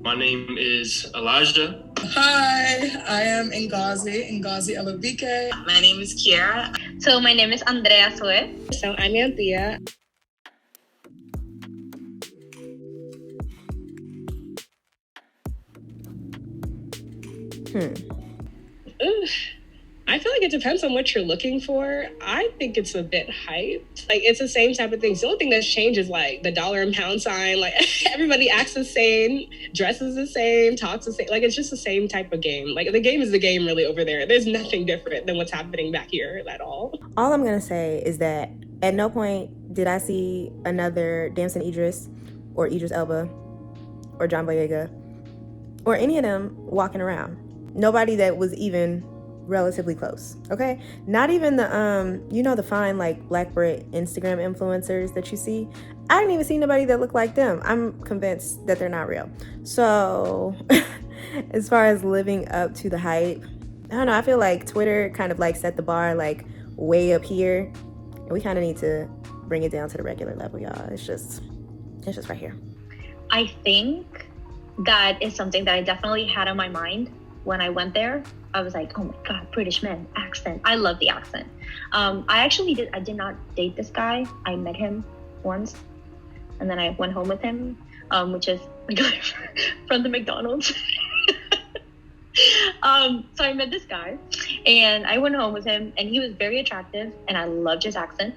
My name is Elijah. Hi, I am Ngozi Elabike. My name is Kiara. So my name is Andrea Sue. So I'm Anthea. I feel like it depends on what you're looking for. I think it's a bit hyped. Like, it's the same type of thing. The only thing that's changed is like the dollar and pound sign. Like, everybody acts the same, dresses the same, talks the same. Like, it's just the same type of game. Like, the game is the game really over there. There's nothing different than what's happening back here at all. All I'm going to say is that at no point did I see another Damson Idris or Idris Elba or John Boyega or any of them walking around. Nobody that was even relatively close, okay? Not even the the fine like Black Brit Instagram influencers that you see. I didn't even see nobody that looked like them. I'm convinced that they're not real. So as far as living up to the hype, I don't know, I feel like Twitter kind of like set the bar like way up here, and we kind of need to bring it down to the regular level, y'all. It's just right here. I think that is something that I definitely had on my mind when I went there. I was like, oh my God, British men, accent. I love the accent. I did not date this guy. I met him once and then I went home with him, which is from the McDonald's. So I met this guy and I went home with him and he was very attractive and I loved his accent.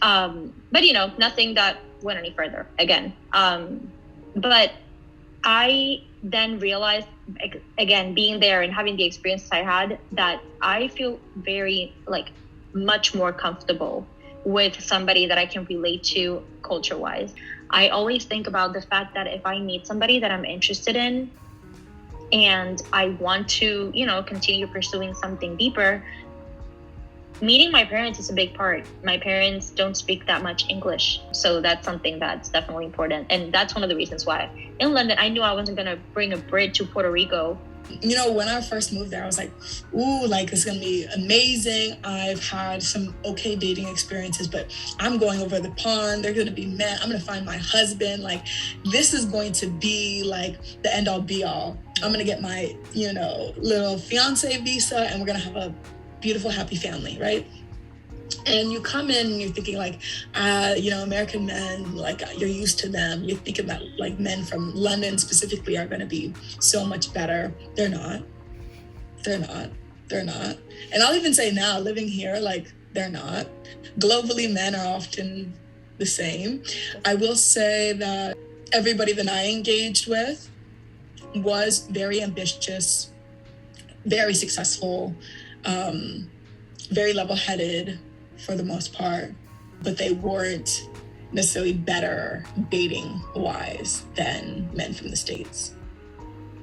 But nothing that went any further again. But I then realized, again, being there and having the experiences I had, that I feel very, much more comfortable with somebody that I can relate to culture-wise. I always think about the fact that if I meet somebody that I'm interested in and I want to, continue pursuing something deeper, meeting my parents is a big part. My parents don't speak that much English, so that's something that's definitely important. And that's one of the reasons why in London, I knew I wasn't going to bring a Brit to Puerto Rico. When I first moved there, I was like, ooh, it's going to be amazing. I've had some okay dating experiences, but I'm going over the pond. They're going to be men. I'm going to find my husband. This is going to be the end all be all. I'm going to get my, little fiance visa and we're going to have a beautiful, happy family, right? And you come in and you're thinking American men, you're used to them. You're thinking that men from London specifically are going to be so much better. They're not. And I'll even say now, living here, they're not. Globally, men are often the same. I will say that everybody that I engaged with was very ambitious, very successful, very level-headed for the most part, but they weren't necessarily better dating-wise than men from the States.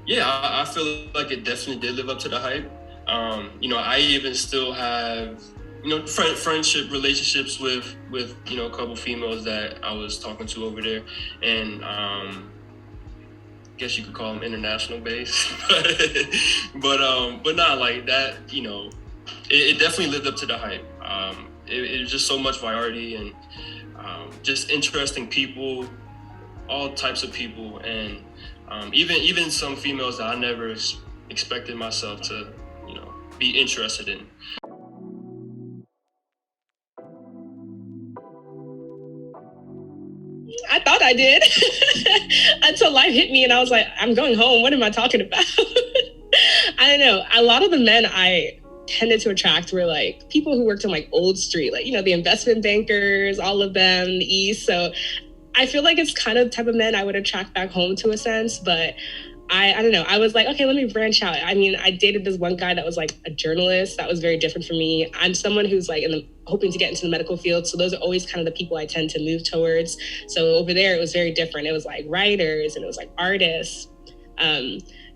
Yeah, I feel like it definitely did live up to the hype. I even still have, friendship relationships with a couple females that I was talking to over there, and I guess you could call them international based, but not like that. It definitely lived up to the hype. It was just so much variety and just interesting people, all types of people, and even some females that I never expected myself to, be interested in. I thought I did until life hit me and I was like, I'm going home. What am I talking about? I don't know. A lot of the men I tended to attract were people who worked on Old Street, the investment bankers, all of them, the East. So I feel like it's kind of the type of men I would attract back home to a sense, but I don't know. I was like, okay, let me branch out. I mean, I dated this one guy that was a journalist. That was very different for me. I'm someone who's hoping to get into the medical field. So those are always kind of the people I tend to move towards. So over there, it was very different. It was writers and it was artists,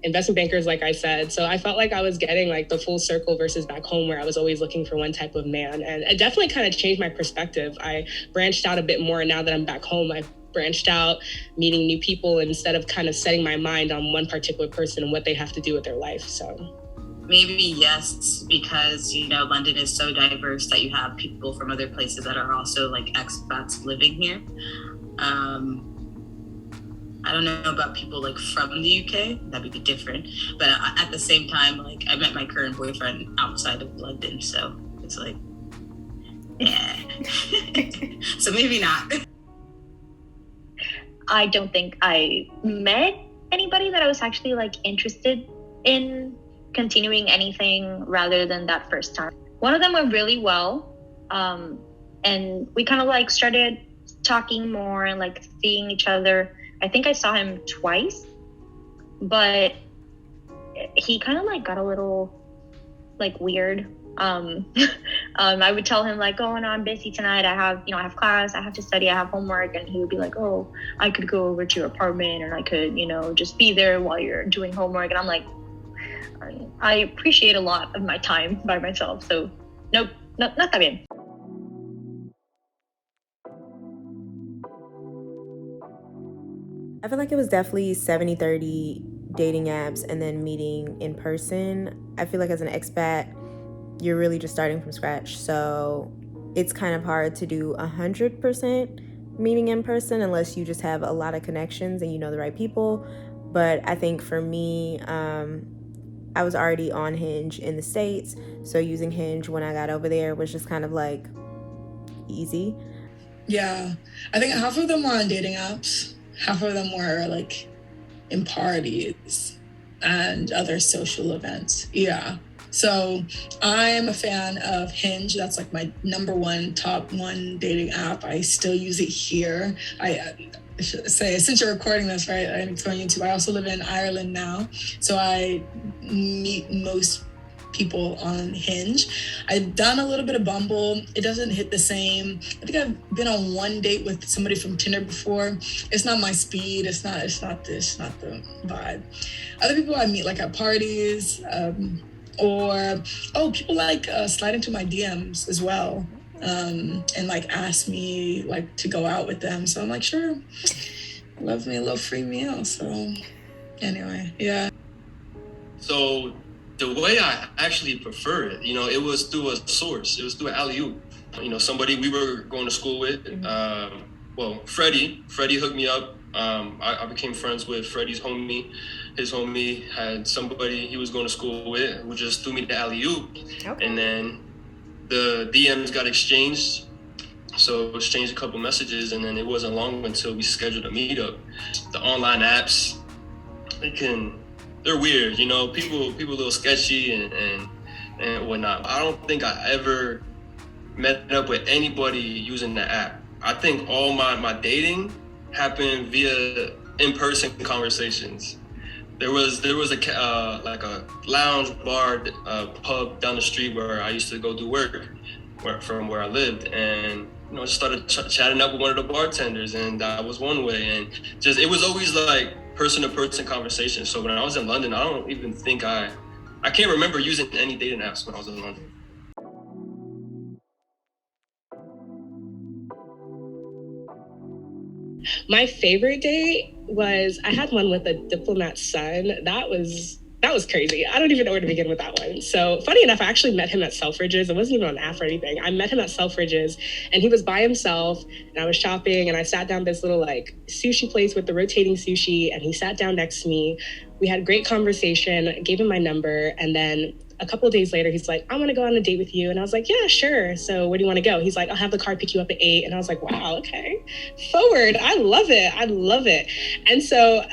investment bankers, like I said. So I felt like I was getting the full circle versus back home where I was always looking for one type of man. And it definitely kind of changed my perspective. I branched out a bit more now that I'm back home. I've branched out, meeting new people instead of kind of setting my mind on one particular person and what they have to do with their life. So maybe yes, because London is so diverse that you have people from other places that are also expats living here. I don't know about people like from the UK, that'd be different. But at the same time, like I met my current boyfriend outside of London, so it's like, yeah. So maybe not. I don't think I met anybody that I was actually like interested in continuing anything rather than that first time. One of them went really well, and we kind of like started talking more and like seeing each other. I think I saw him twice, but he kind of like got a little like weird. I would tell him like, oh no, I'm busy tonight. I have class, I have to study, I have homework. And he would be like, oh, I could go over to your apartment and I could, just be there while you're doing homework. And I'm like, I appreciate a lot of my time by myself. So nope, not that bien. I feel like it was definitely 70-30 dating apps and then meeting in person. I feel like as an expat, you're really just starting from scratch. So it's kind of hard to do 100% meeting in person unless you just have a lot of connections and you know the right people. But I think for me, I was already on Hinge in the States. So using Hinge when I got over there was just kind of like easy. Yeah, I think half of them were on dating apps. Half of them were like in parties and other social events. Yeah. So I'm a fan of Hinge. That's like my number one, top one dating app. I still use it here. I should say, since you're recording this, right, I'm explaining to you, I also live in Ireland now. So I meet most people on Hinge. I've done a little bit of Bumble. It doesn't hit the same. I think I've been on one date with somebody from Tinder before. It's not my speed. It's not the vibe. Other people I meet like at parties, or people like slide into my DMs as well, and like ask me like to go out with them. So I'm like, sure, love me a little free meal. So anyway, yeah. So the way I actually prefer it, it was through a source. It was through an alley-oop. Somebody we were going to school with. Freddie hooked me up. I became friends with Freddie's homie. His homie had somebody he was going to school with who just threw me the alley-oop. Okay. And then the DMs got exchanged. So exchanged a couple messages, and then it wasn't long until we scheduled a meetup. The online apps, they're weird, people a little sketchy and whatnot. I don't think I ever met up with anybody using the app. I think all my dating happened via in-person conversations. There was a lounge bar, pub down the street where I used to go do work from where I lived, and just started chatting up with one of the bartenders, and that was one way. And just it was always like person-to-person conversation. So when I was in London, I don't even think I can't remember using any dating apps when I was in London. My favorite date was, I had one with a diplomat's son. That was crazy. I don't even know where to begin with that one. So funny enough, I actually met him at Selfridges. It wasn't even on an app or anything. I met him at Selfridges and he was by himself and I was shopping and I sat down at this little like sushi place with the rotating sushi and he sat down next to me. We had a great conversation, gave him my number, and then a couple of days later, he's like, I want to go on a date with you. And I was like, yeah, sure. So where do you want to go? He's like, I'll have the car pick you up at 8. And I was like, wow, okay. Forward. I love it. And so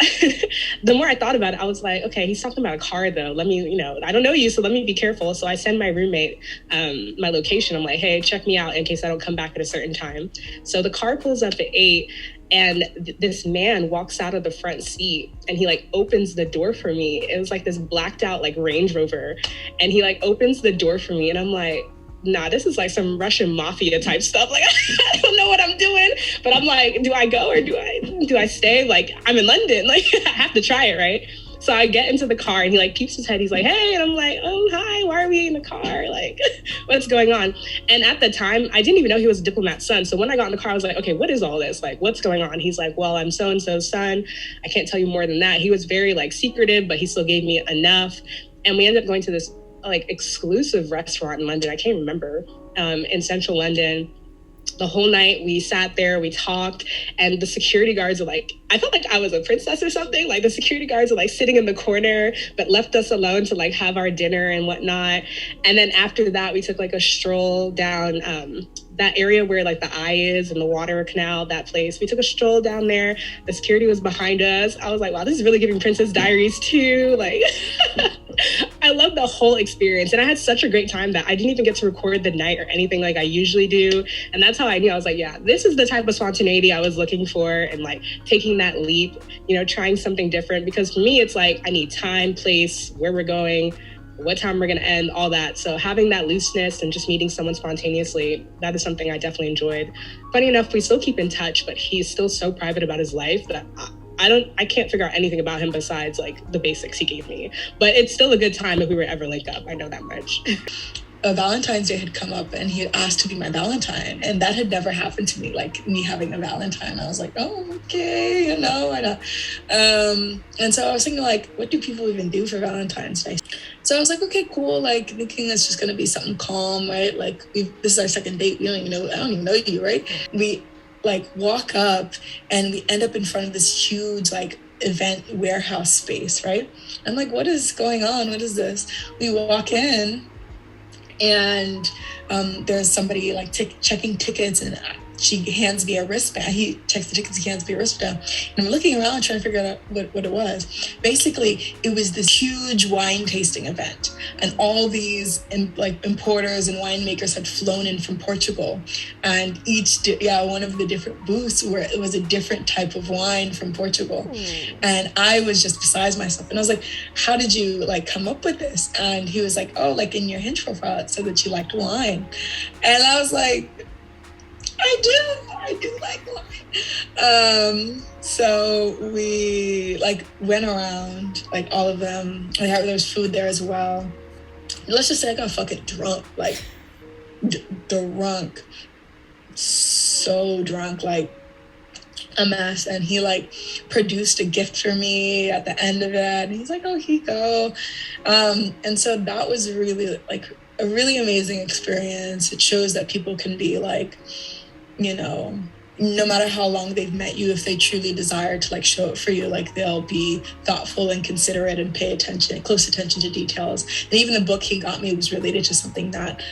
the more I thought about it, I was like, okay, he's talking about a car though. Let me, I don't know you, so let me be careful. So I send my roommate my location. I'm like, hey, check me out in case I don't come back at a certain time. So the car pulls up at 8. And this man walks out of the front seat and he like opens the door for me. It was like this blacked out like Range Rover. And he like opens the door for me and I'm like, nah, this is like some Russian mafia type stuff. Like, I don't know what I'm doing, but I'm like, do I go or do I stay? Like, I'm in London, like I have to try it, right? So I get into the car and he like peeps his head. He's like, hey, and I'm like, oh, hi, why are we in the car? Like, what's going on? And at the time, I didn't even know he was a diplomat's son. So when I got in the car, I was like, okay, what is all this? Like, what's going on? He's like, well, I'm so-and-so's son. I can't tell you more than that. He was very like secretive, but he still gave me enough. And we ended up going to this like exclusive restaurant in London. I can't remember, in central London. The whole night we sat there, we talked, and the security guards are like, I felt like I was a princess or something. Like the security guards are like sitting in the corner, but left us alone to like have our dinner and whatnot. And then after that, we took like a stroll down that area where like the eye is and the water canal, that place. We took a stroll down there. The security was behind us. I was like, wow, this is really giving Princess Diaries too. Like, I love the whole experience. And I had such a great time that I didn't even get to record the night or anything like I usually do. And that's how I knew. I was like, yeah, this is the type of spontaneity I was looking for, and like taking that leap, you know, trying something different. Because for me, it's like, I need time, place, where we're going, what time we're going to end, all that. So having that looseness and just meeting someone spontaneously, that is something I definitely enjoyed. Funny enough, we still keep in touch, but he's still so private about his life that I can't figure out anything about him besides like the basics he gave me. But it's still a good time if we were ever link up. I know that much. A Valentine's Day had come up and he had asked to be my Valentine, and that had never happened to me, like me having a Valentine. I was like, oh, okay, you know, I know. And so I was thinking, like, what do people even do for Valentine's Day? So I was like, okay, cool, like thinking it's just gonna be something calm, right? Like this is our second date, I don't even know you, right? We like walk up and we end up in front of this huge like event warehouse space, right? I'm like, what is going on? What is this? We walk in, and there's somebody like checking tickets, and she hands me a wristband. He checks the tickets, he hands me a wristband. And I'm looking around trying to figure out what it was. Basically, it was this huge wine tasting event. And all these importers and winemakers had flown in from Portugal. And one of the different booths where it was a different type of wine from Portugal. And I was just beside myself. And I was like, how did you like come up with this? And he was like, oh, like in your Hinge profile, it said that you liked wine. And I was like, I do like wine. So we like went around, like all of them. There's food there as well. Let's just say I got fucking drunk, like drunk, so drunk, like a mess. And he like produced a gift for me at the end of it. And he's like, oh, here you go. And so that was really like a really amazing experience. It shows that people can be like, you know, no matter how long they've met you, if they truly desire to like show it for you, like they'll be thoughtful and considerate and pay close attention to details. And even the book he got me was related to something that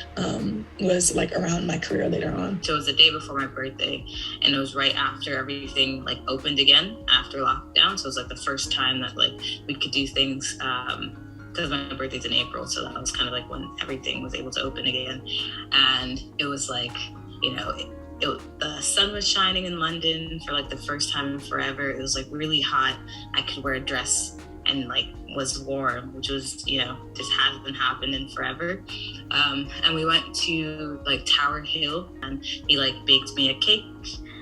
was like around my career later on. So it was the day before my birthday, and it was right after everything like opened again after lockdown. So it was like the first time that like we could do things, because my birthday's in April. So that was kind of like when everything was able to open again. And it was like, you know, the sun was shining in London for like the first time in forever. It was like really hot. I could wear a dress and like was warm, which was, you know, just hasn't happened in forever. And we went to like Tower Hill, and he like baked me a cake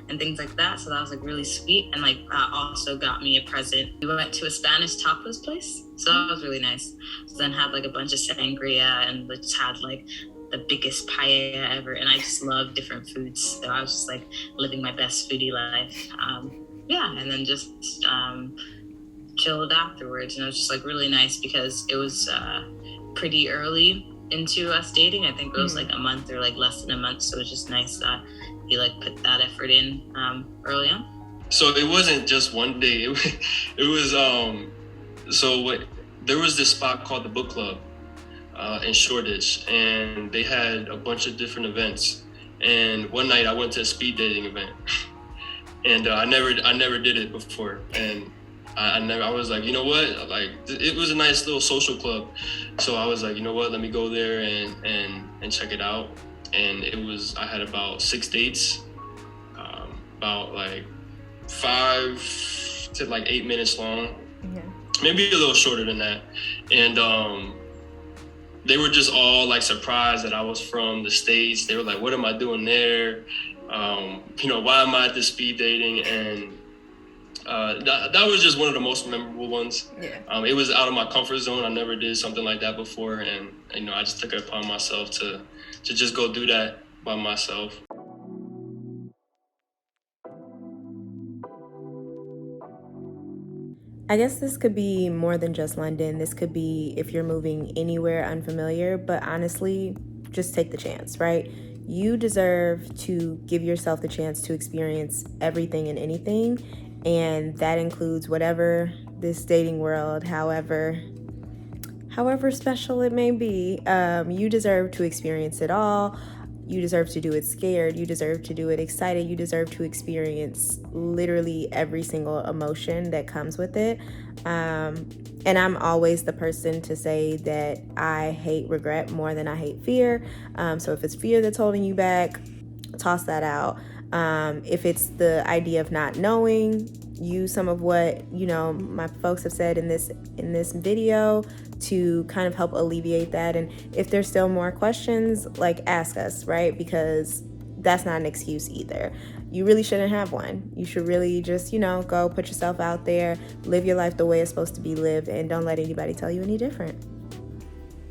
and things like that. So that was like really sweet. And like also got me a present. We went to a Spanish tapas place. So that was really nice. So then had like a bunch of sangria, and we just had like the biggest paella ever. And I just love different foods. So I was just like living my best foodie life. And then just chilled afterwards. And it was just like really nice because it was pretty early into us dating. I think it was like a month or like less than a month. So it was just nice that he like put that effort in early on. So it wasn't just one day. It was there was this spot called the Book Club in Shoreditch, and they had a bunch of different events. And one night I went to a speed dating event, and I never did it before. And I was like, you know what? Like, it was a nice little social club. So I was like, you know what? Let me go there and check it out. And I had about 6 dates, about like 5 to like 8 minutes long, maybe a little shorter than that. And they were just all like surprised that I was from the States. They were like, what am I doing there? Why am I at this speed dating? And that was just one of the most memorable ones. It was out of my comfort zone. I never did something like that before. And, I just took it upon myself to just go do that by myself. I guess this could be more than just London. This could be if you're moving anywhere unfamiliar, but honestly, just take the chance, right? You deserve to give yourself the chance to experience everything and anything, and that includes whatever this dating world, however special it may be. You deserve to experience it all. You deserve to do it scared. You deserve to do it excited. You deserve to experience literally every single emotion that comes with it. And I'm always the person to say that I hate regret more than I hate fear. So if it's fear that's holding you back, toss that out. If it's the idea of not knowing, use some of what, my folks have said in this video to kind of help alleviate that. And if there's still more questions, ask us, right? Because that's not an excuse either. You really shouldn't have one. You should really just, go put yourself out there, live your life the way it's supposed to be lived, and don't let anybody tell you any different.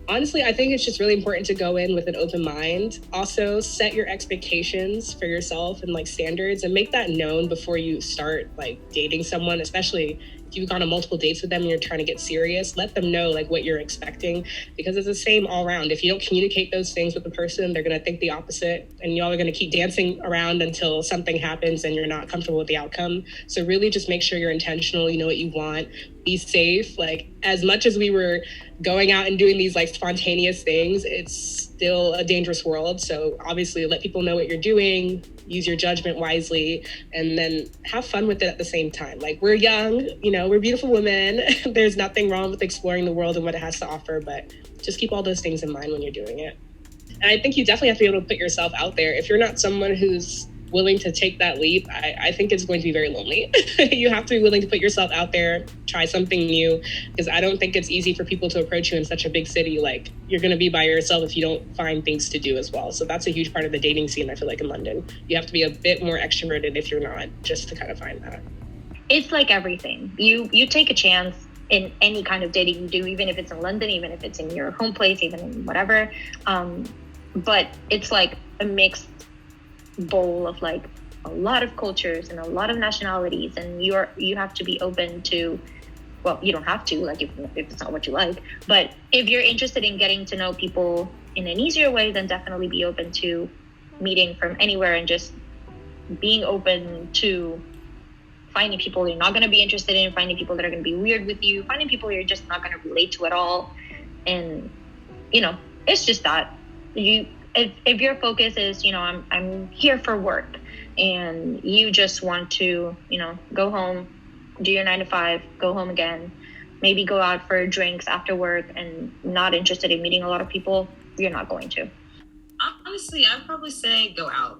Honestly, I think it's just really important to go in with an open mind. Also, set your expectations for yourself and standards, and make that known before you start dating someone, especially if you've gone on multiple dates with them and you're trying to get serious. Let them know what you're expecting, because it's the same all around. If you don't communicate those things with the person, they're going to think the opposite, and y'all are going to keep dancing around until something happens and you're not comfortable with the outcome. So really just make sure you're intentional, you know what you want, be safe. As much as we were going out and doing these spontaneous things, it's still a dangerous world. So obviously let people know what you're doing, use your judgment wisely, and then have fun with it at the same time. We're young, we're beautiful women. There's nothing wrong with exploring the world and what it has to offer, but just keep all those things in mind when you're doing it. And I think you definitely have to be able to put yourself out there. If you're not someone who's willing to take that leap, I think it's going to be very lonely. You have to be willing to put yourself out there, try something new, because I don't think it's easy for people to approach you in such a big city. You're going to be by yourself if you don't find things to do as well. So that's a huge part of the dating scene, I feel in London. You have to be a bit more extroverted if you're not, just to kind of find that. It's like everything. You take a chance in any kind of dating you do, even if it's in London, even if it's in your home place, even in whatever. But it's a mixed bowl of a lot of cultures and a lot of nationalities, and you have to be open to, well, you don't have to, if it's not what you like, but if you're interested in getting to know people in an easier way, then definitely be open to meeting from anywhere, and just being open to finding people you're not going to be interested in, finding people that are going to be weird with you, finding people you're just not going to relate to at all. And it's just that if your focus is, I'm here for work, and you just want to, go home, do your 9 to 5, go home again, maybe go out for drinks after work, and not interested in meeting a lot of people, you're not going to. Honestly, I'd probably say go out.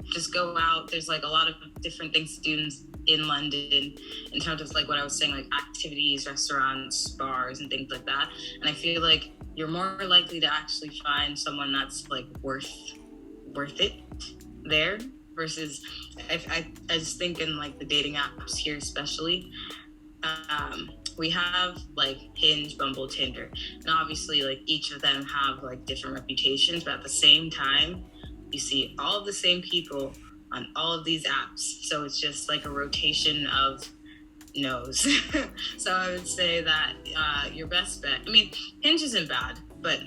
Just go out. There's a lot of different things to do in London in terms of what I was saying, activities, restaurants, bars, and things like that. And I feel you're more likely to actually find someone that's worth it there, versus I just think in the dating apps here especially, we have Hinge, Bumble, Tinder, and obviously each of them have different reputations, but at the same time you see all of the same people on all of these apps, so it's just a rotation of no's. So I would say that your best bet, Hinge isn't bad, but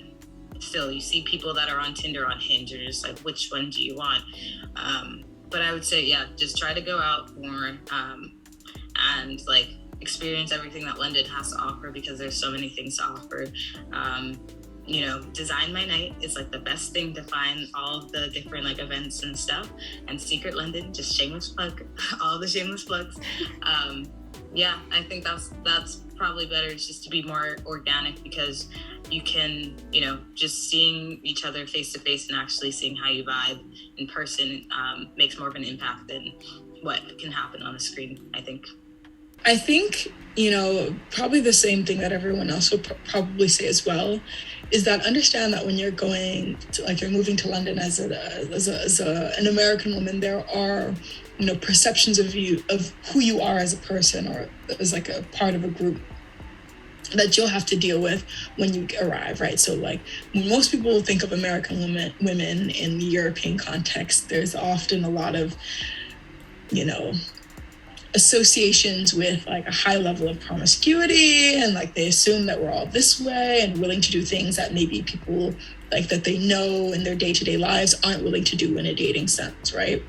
still you see people that are on Tinder on Hinge, you're just which one do you want? But I would say, just try to go out more, and experience everything that London has to offer, because there's so many things to offer. Design My Night is the best thing to find all of the different events and stuff, and Secret London, just shameless plug, all the shameless plugs. I think that's probably better, just to be more organic, because you can, just seeing each other face to face and actually seeing how you vibe in person makes more of an impact than what can happen on a screen, I think. I think, probably the same thing that everyone else will probably say as well, is that understand that when you're going to, you're moving to London as an American woman, there are, perceptions of you, of who you are as a person, or as a part of a group, that you'll have to deal with when you arrive, right? So when most people think of American women in the European context, there's often a lot of, associations with like a high level of promiscuity, and like they assume that we're all this way and willing to do things that maybe people like that they know in their day-to-day lives aren't willing to do in a dating sense, right?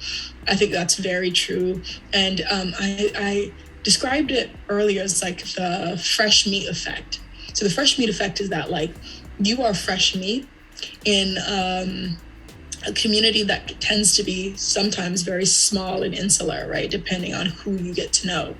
I think that's very true. And I described it earlier as like the fresh meat effect. So the fresh meat effect is that like you are fresh meat in a community that tends to be sometimes very small and insular, right? Depending on who you get to know.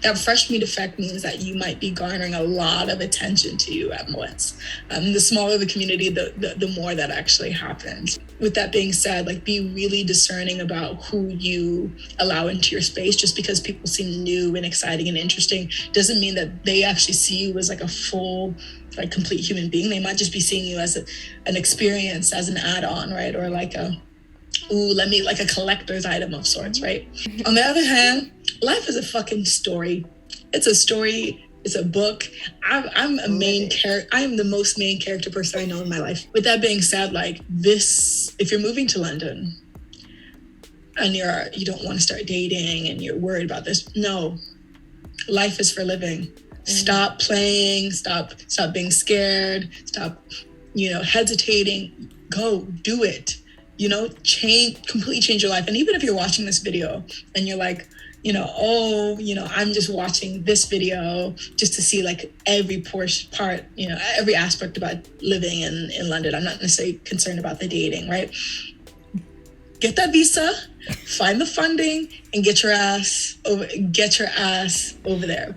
That fresh meat effect means that you might be garnering a lot of attention to you at once. The smaller the community, the more that actually happens. With that being said, like be really discerning about who you allow into your space. Just because people seem new and exciting and interesting doesn't mean that they actually see you as like a full, like complete human being. They might just be seeing you as an experience, as an add-on, right? Or like like a collector's item of sorts, right? On the other hand, life is a fucking story. It's a story. It's a book. I'm a main character. I am the most main character person I know in my life. With that being said, like this, if you're moving to London and you don't want to start dating and you're worried about this, no, life is for living. Stop playing, stop being scared, stop, hesitating, go do it, completely change your life. And even if you're watching this video and you're like, I'm just watching this video just to see like every part, every aspect about living in London. I'm not necessarily concerned about the dating, right? Get that visa, find the funding, and get your ass over there.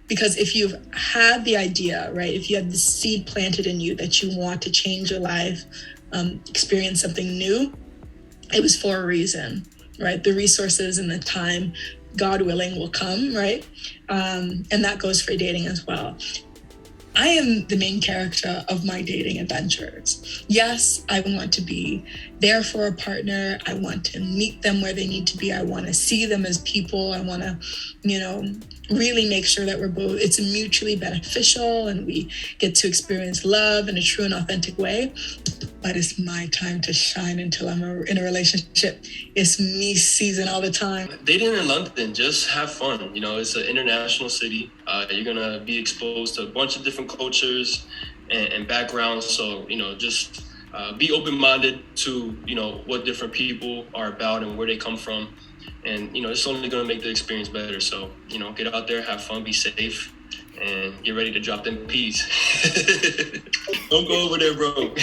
Because if you've had the idea, right, if you have the seed planted in you that you want to change your life, experience something new, it was for a reason, right? The resources and the time, God willing, will come, right? And that goes for dating as well. I am the main character of my dating adventures. Yes, I want to be there for a partner. I want to meet them where they need to be. I want to see them as people. I want to, really make sure that it's mutually beneficial and we get to experience love in a true and authentic way. But it's my time to shine until I'm in a relationship. It's me season all the time. Dating in London, just have fun. It's an international city. You're going to be exposed to a bunch of different cultures and backgrounds. So, just be open-minded to, what different people are about and where they come from. And, it's only going to make the experience better. So, get out there, have fun, be safe, and get ready to drop them peas. Don't go over there broke.